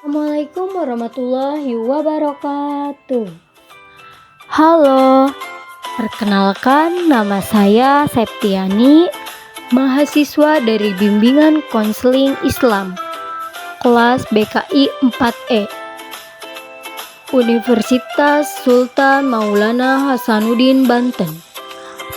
Assalamualaikum warahmatullahi wabarakatuh. Halo, perkenalkan nama saya Septiani, mahasiswa dari Bimbingan Konseling Islam, kelas BKI 4E, Universitas Sultan Maulana Hasanuddin Banten.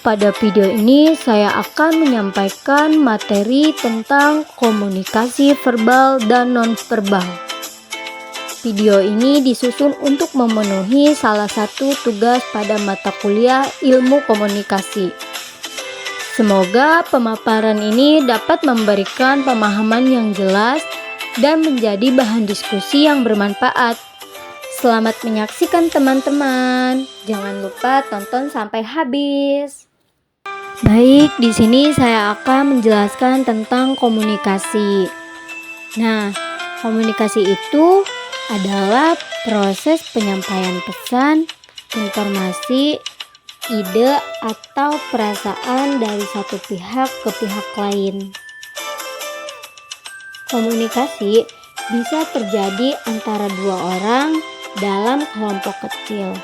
Pada video ini saya akan menyampaikan materi tentang komunikasi verbal dan nonverbal. Video ini disusun untuk memenuhi salah satu tugas pada mata kuliah Ilmu Komunikasi. Semoga pemaparan ini dapat memberikan pemahaman yang jelas dan menjadi bahan diskusi yang bermanfaat. Selamat menyaksikan teman-teman. Jangan lupa tonton sampai habis. Baik, di sini saya akan menjelaskan tentang komunikasi. Nah, komunikasi itu adalah proses penyampaian pesan, informasi, ide, atau perasaan dari satu pihak ke pihak lain. Komunikasi bisa terjadi antara dua orang dalam kelompok kecil,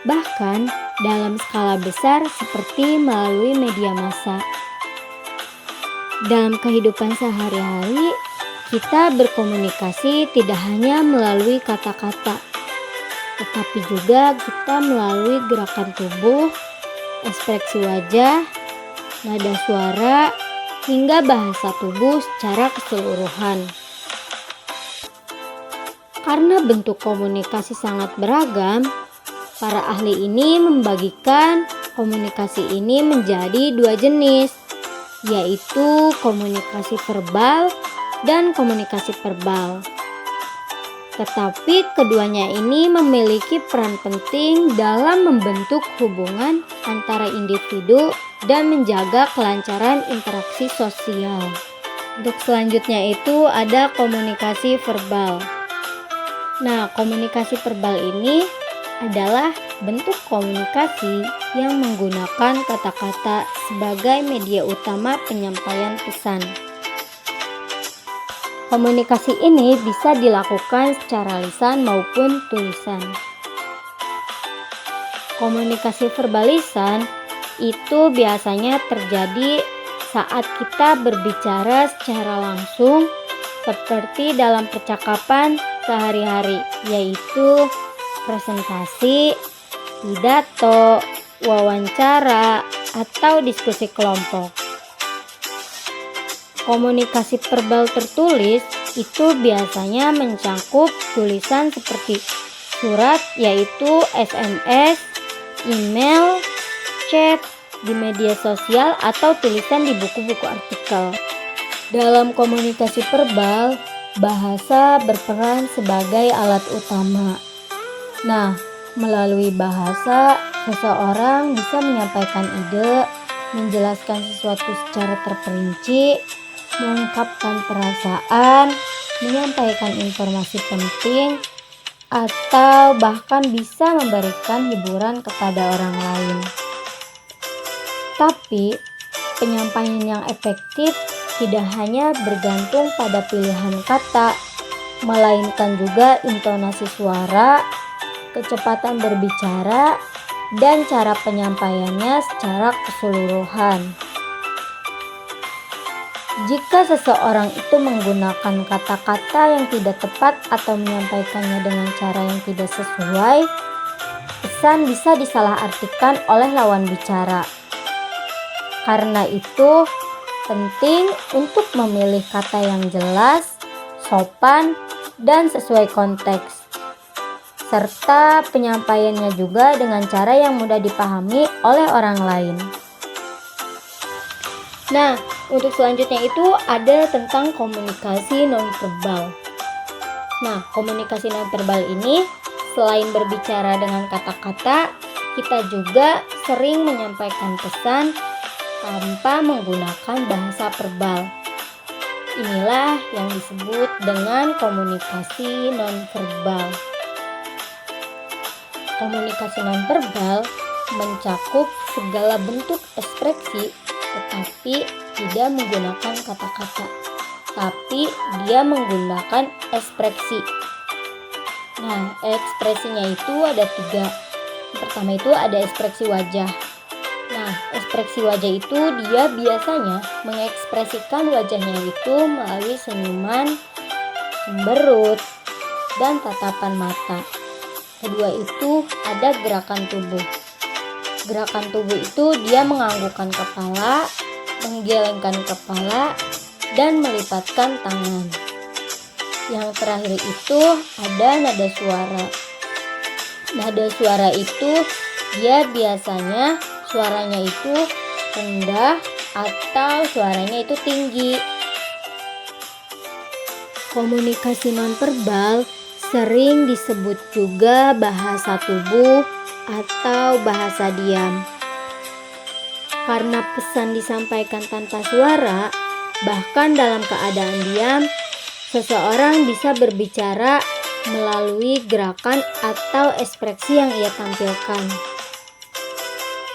bahkan dalam skala besar seperti melalui media massa. Dalam kehidupan sehari-hari, kita berkomunikasi tidak hanya melalui kata-kata, tetapi juga kita melalui gerakan tubuh, ekspresi wajah, nada suara, hingga bahasa tubuh secara keseluruhan. Karena bentuk komunikasi sangat beragam, para ahli ini membagikan komunikasi ini menjadi dua jenis, yaitu komunikasi verbal dan komunikasi verbal. Tetapi keduanya ini memiliki peran penting dalam membentuk hubungan antara individu dan menjaga kelancaran interaksi sosial. Untuk selanjutnya itu ada komunikasi verbal. Nah, komunikasi verbal ini adalah bentuk komunikasi yang menggunakan kata-kata sebagai media utama penyampaian pesan. Komunikasi ini bisa dilakukan secara lisan maupun tulisan. Komunikasi verbal lisan itu biasanya terjadi saat kita berbicara secara langsung seperti dalam percakapan sehari-hari, yaitu presentasi, pidato, wawancara, atau diskusi kelompok. Komunikasi verbal tertulis itu biasanya mencakup tulisan seperti surat, yaitu SMS, email, chat di media sosial, atau tulisan di buku-buku artikel. Dalam komunikasi verbal, bahasa berperan sebagai alat utama. Nah, melalui bahasa, seseorang bisa menyampaikan ide, menjelaskan sesuatu secara terperinci, mengungkapkan perasaan, menyampaikan informasi penting, atau bahkan bisa memberikan hiburan kepada orang lain. Tapi, penyampaian yang efektif tidak hanya bergantung pada pilihan kata, melainkan juga intonasi suara, kecepatan berbicara, dan cara penyampaiannya secara keseluruhan. Jika seseorang itu menggunakan kata-kata yang tidak tepat atau menyampaikannya dengan cara yang tidak sesuai, pesan bisa disalahartikan oleh lawan bicara. Karena itu, penting untuk memilih kata yang jelas, sopan, dan sesuai konteks, serta penyampaiannya juga dengan cara yang mudah dipahami oleh orang lain. Nah, untuk selanjutnya itu ada tentang komunikasi nonverbal. Nah, komunikasi nonverbal ini selain berbicara dengan kata-kata, kita juga sering menyampaikan pesan tanpa menggunakan bahasa verbal. Inilah yang disebut dengan komunikasi nonverbal. Komunikasi nonverbal mencakup segala bentuk ekspresi tetapi tidak menggunakan kata-kata. tapi dia menggunakan ekspresi. Nah, ekspresinya itu ada 3. Yang pertama itu ada ekspresi wajah. Nah, ekspresi wajah itu dia biasanya mengekspresikan wajahnya itu melalui senyuman, cemberut, dan tatapan mata. Kedua itu ada gerakan tubuh. Gerakan tubuh itu dia menganggukkan kepala, menggelengkan kepala, dan melipatkan tangan. Yang terakhir itu ada nada suara. Nada suara itu dia biasanya suaranya itu rendah atau suaranya itu tinggi. Komunikasi nonverbal sering disebut juga bahasa tubuh atau bahasa diam. Karena pesan disampaikan tanpa suara, bahkan dalam keadaan diam, seseorang bisa berbicara melalui gerakan atau ekspresi yang ia tampilkan.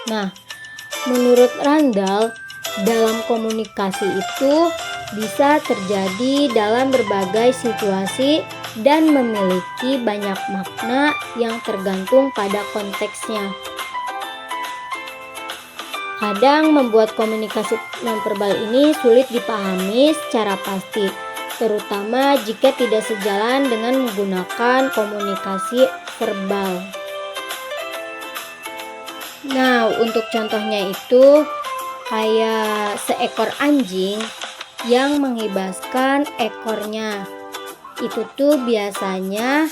Nah, menurut Randall, dalam komunikasi itu bisa terjadi dalam berbagai situasi dan memiliki banyak makna yang tergantung pada konteksnya. Kadang membuat komunikasi nonverbal ini sulit dipahami secara pasti, terutama jika tidak sejalan dengan menggunakan komunikasi verbal. Nah, untuk contohnya itu kayak seekor anjing yang mengibaskan ekornya. Itu tuh biasanya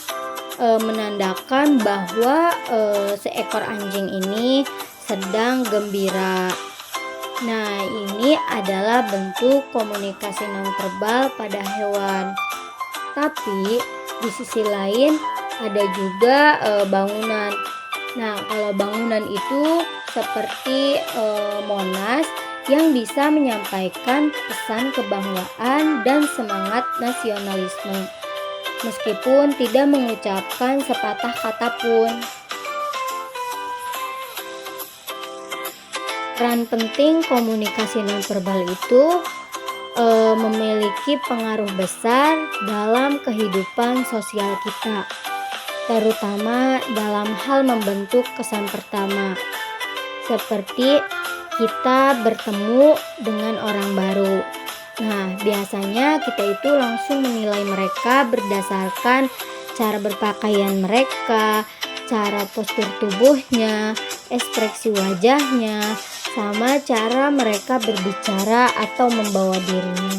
menandakan bahwa seekor anjing ini sedang gembira. Nah, ini adalah bentuk komunikasi nonverbal pada hewan. Tapi di sisi lain ada juga bangunan. Nah, kalau bangunan itu seperti Monas yang bisa menyampaikan pesan kebanggaan dan semangat nasionalisme, meskipun tidak mengucapkan sepatah kata pun. Peran penting komunikasi nonverbal itu memiliki pengaruh besar dalam kehidupan sosial kita, terutama dalam hal membentuk kesan pertama, seperti kita bertemu dengan orang baru. Nah, biasanya kita itu langsung menilai mereka berdasarkan cara berpakaian mereka, cara postur tubuhnya, ekspresi wajahnya, sama cara mereka berbicara atau membawa dirinya.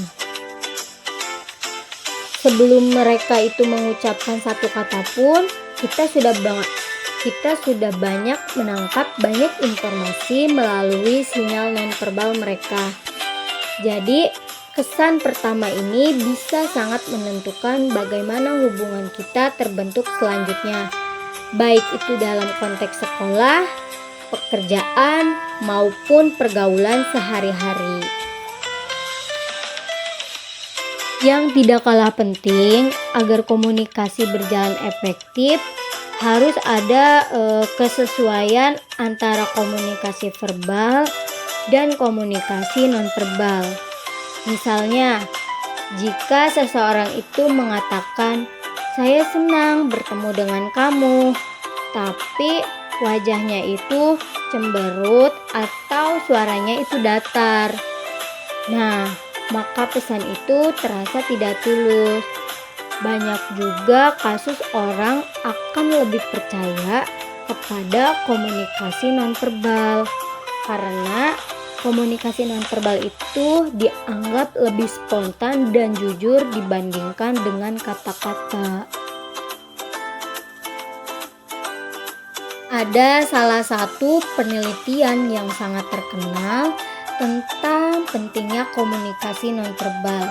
Sebelum mereka itu mengucapkan satu kata pun, kita sudah banyak menangkap banyak informasi melalui sinyal nonverbal mereka. Jadi, kesan pertama ini bisa sangat menentukan bagaimana hubungan kita terbentuk selanjutnya, baik itu dalam konteks sekolah, pekerjaan, maupun pergaulan sehari-hari. Yang tidak kalah penting agar komunikasi berjalan efektif, harus ada kesesuaian antara komunikasi verbal dan komunikasi nonverbal. Misalnya, jika seseorang itu mengatakan, "Saya senang bertemu dengan kamu," tapi wajahnya itu cemberut atau suaranya itu datar. Nah, maka pesan itu terasa tidak tulus. Banyak juga kasus orang akan lebih percaya kepada komunikasi nonverbal karena komunikasi nonverbal itu dianggap lebih spontan dan jujur dibandingkan dengan kata-kata. Ada salah satu penelitian yang sangat terkenal tentang pentingnya komunikasi nonverbal.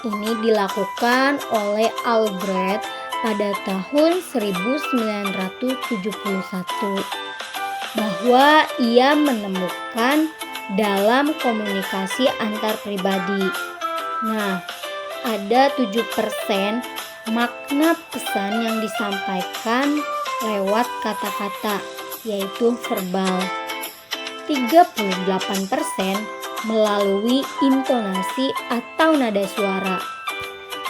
Ini dilakukan oleh Albrecht pada tahun 1971, bahwa ia menemukan dalam komunikasi antar pribadi. Nah, ada 7% makna pesan yang disampaikan lewat kata-kata, yaitu verbal. 38% melalui intonasi atau nada suara,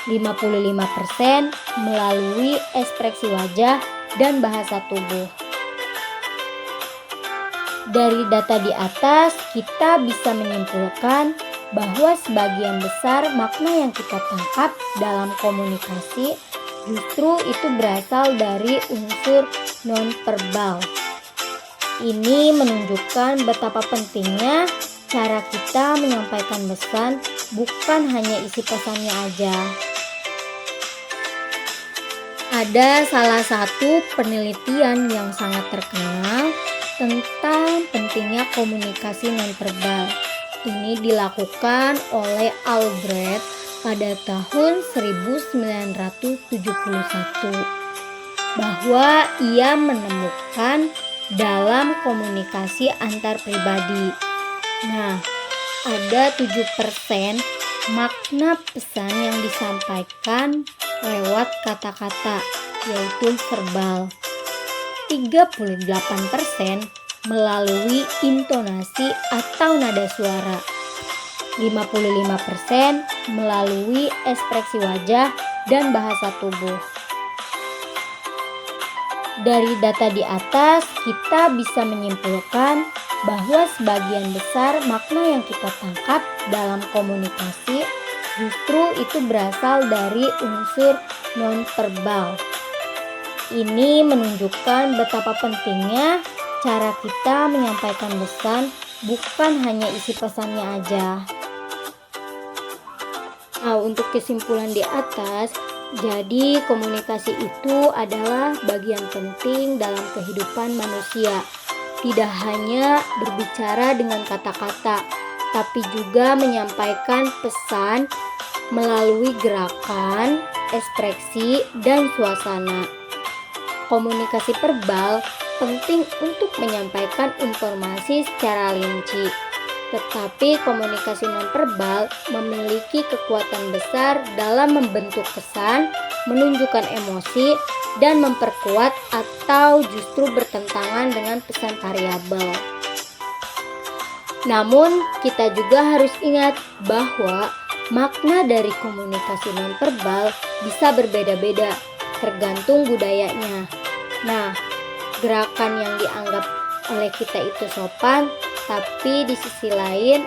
55% melalui ekspresi wajah dan bahasa tubuh. Dari data di atas, kita bisa menyimpulkan bahwa sebagian besar makna yang kita tangkap dalam komunikasi justru itu berasal dari unsur nonverbal. Ini menunjukkan betapa pentingnya cara kita menyampaikan pesan, bukan hanya isi pesannya aja. Ada salah satu penelitian yang sangat terkenal tentang pentingnya komunikasi nonverbal. Ini dilakukan oleh Albrecht pada tahun 1971, bahwa ia menemukan dalam komunikasi antar pribadi. Nah, ada 7% makna pesan yang disampaikan lewat kata-kata, yaitu verbal. 38% melalui intonasi atau nada suara. 55% melalui ekspresi wajah dan bahasa tubuh. Dari data di atas, kita bisa menyimpulkan bahwa sebagian besar makna yang kita tangkap dalam komunikasi justru itu berasal dari unsur nonverbal. Ini menunjukkan betapa pentingnya cara kita menyampaikan pesan, bukan hanya isi pesannya aja. Nah, untuk kesimpulan di atas, jadi komunikasi itu adalah bagian penting dalam kehidupan manusia. Tidak hanya berbicara dengan kata-kata, tapi juga menyampaikan pesan melalui gerakan, ekspresi, dan suasana. Komunikasi verbal penting untuk menyampaikan informasi secara rinci, tetapi komunikasi nonverbal memiliki kekuatan besar dalam membentuk kesan, menunjukkan emosi, dan memperkuat atau justru bertentangan dengan pesan variabel. Namun, kita juga harus ingat bahwa makna dari komunikasi nonverbal bisa berbeda-beda tergantung budayanya. Nah, gerakan yang dianggap oleh kita itu sopan, tapi di sisi lain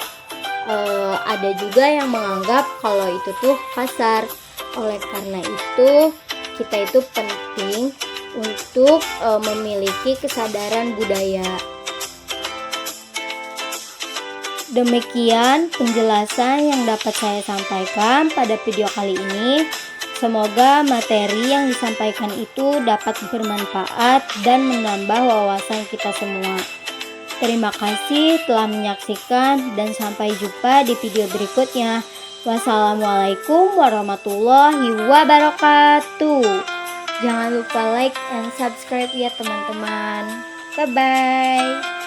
ada juga yang menganggap kalau itu tuh kasar. Oleh karena itu, kita itu penting untuk memiliki kesadaran budaya. Demikian penjelasan yang dapat saya sampaikan pada video kali ini. Semoga materi yang disampaikan itu dapat bermanfaat dan menambah wawasan kita semua. Terima kasih telah menyaksikan dan sampai jumpa di video berikutnya. Wassalamualaikum warahmatullahi wabarakatuh. Jangan lupa like and subscribe ya teman-teman. Bye-bye.